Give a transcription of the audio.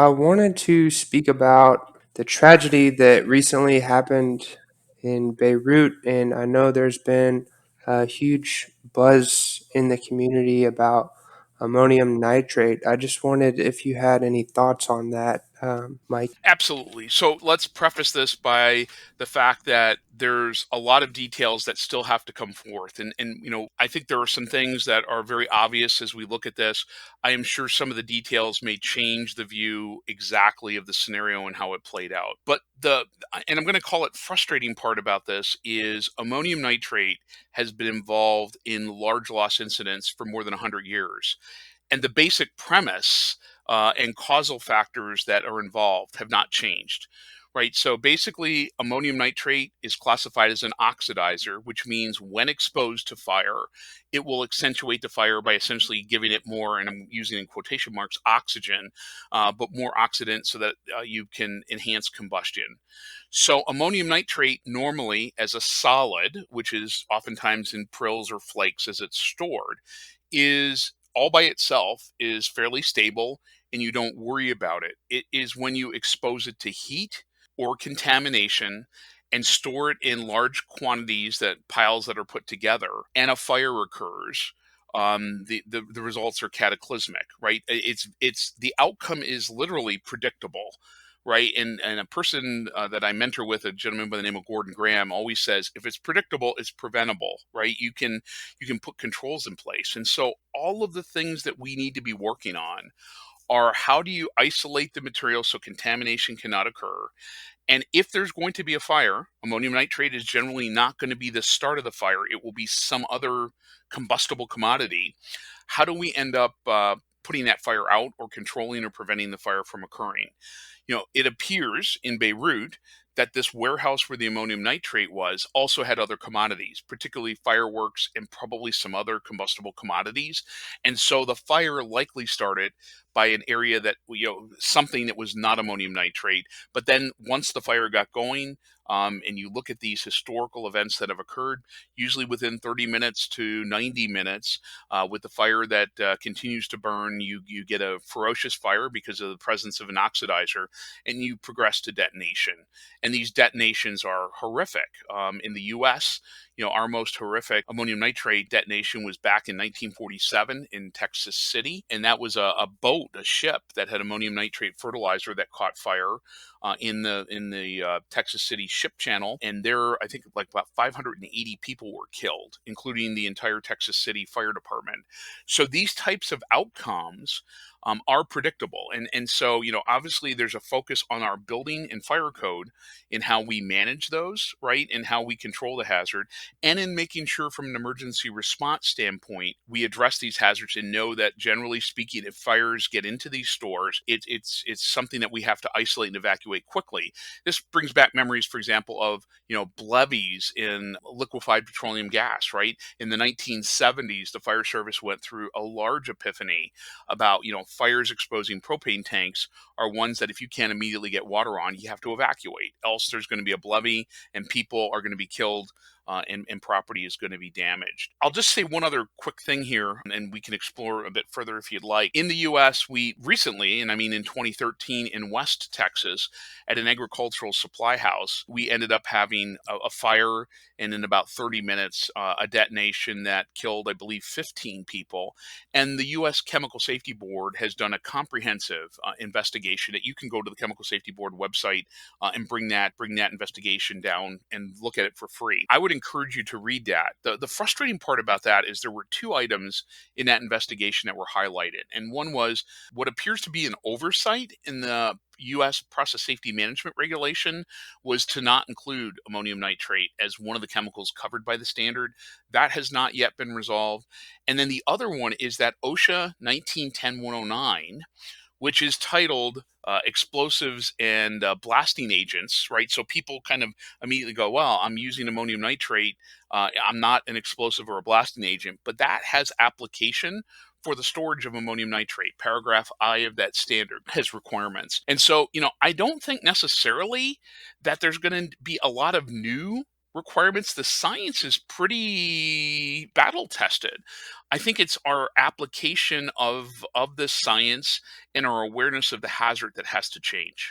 I wanted to speak about the tragedy that recently happened in Beirut, and I know there's been a huge buzz in the community about ammonium nitrate. I just wanted if you had any thoughts on that, Mike. Absolutely. So let's preface this by the fact that there's a lot of details that still have to come forth. And I think there are some things that are very obvious as we look at this. I am sure some of the details may change the view exactly of the scenario and how it played out. But and I'm going to call it frustrating part about this is ammonium nitrate has been involved in large loss incidents for more than 100 years. And the basic premise and causal factors that are involved have not changed, right? So basically, ammonium nitrate is classified as an oxidizer, which means when exposed to fire, it will accentuate the fire by essentially giving it more, and I'm using in quotation marks, oxygen, but more oxidant so that you can enhance combustion. So ammonium nitrate normally as a solid, which is oftentimes in prills or flakes as it's stored, is all by itself is fairly stable and you don't worry about it. It is when you expose it to heat or contamination and store it in large quantities, that piles that are put together, and a fire occurs. The results are cataclysmic, right? It's the outcome is literally predictable, right? And a person that I mentor with, a gentleman by the name of Gordon Graham, always says, if it's predictable, it's preventable, right? You can put controls in place, and so all of the things that we need to be working on are how do you isolate the material so contamination cannot occur? And if there's going to be a fire, ammonium nitrate is generally not going to be the start of the fire. It will be some other combustible commodity. How do we end up putting that fire out or controlling or preventing the fire from occurring? It appears in Beirut that this warehouse where the ammonium nitrate was also had other commodities, particularly fireworks and probably some other combustible commodities. And so the fire likely started by an area that, something that was not ammonium nitrate. But then once the fire got going, and you look at these historical events that have occurred, usually within 30 minutes to 90 minutes, with the fire that continues to burn, you get a ferocious fire because of the presence of an oxidizer, and you progress to detonation. And these detonations are horrific. In the U.S., our most horrific ammonium nitrate detonation was back in 1947 in Texas City, and that was a ship that had ammonium nitrate fertilizer that caught fire in the Texas City ship channel, and there I think like about 580 people were killed, including the entire Texas City Fire Department. So these types of outcomes are predictable, and so obviously there's a focus on our building and fire code in how we manage those, right, and how we control the hazard, and in making sure from an emergency response standpoint we address these hazards and know that generally speaking, if fires get into these stores, it's something that we have to isolate and evacuate quickly. This brings back memories, for example, of levies in liquefied petroleum gas, right? In the 1970s, the fire service went through a large epiphany about fires exposing propane tanks are ones that if you can't immediately get water on, you have to evacuate, else there's going to be a levee and people are going to be killed, and property is going to be damaged. I'll just say one other quick thing here, and we can explore a bit further if you'd like. In the U.S., we recently, and I mean in 2013, in West Texas, at an agricultural supply house, we ended up having a fire, and in about 30 minutes, a detonation that killed, I believe, 15 people. And the U.S. Chemical Safety Board has done a comprehensive investigation that you can go to the Chemical Safety Board website and bring that investigation down and look at it for free. I would encourage you to read that. The frustrating part about that is there were two items in that investigation that were highlighted, and one was what appears to be an oversight in the U.S. process safety management regulation was to not include ammonium nitrate as one of the chemicals covered by the standard. That has not yet been resolved. And then the other one is that OSHA 1910-109, which is titled explosives and blasting agents, right? So people kind of immediately go, well, I'm using ammonium nitrate. I'm not an explosive or a blasting agent, but that has application for the storage of ammonium nitrate. Paragraph I of that standard has requirements. And so, I don't think necessarily that there's going to be a lot of new requirements, the science is pretty battle tested. I think it's our application of this science and our awareness of the hazard that has to change.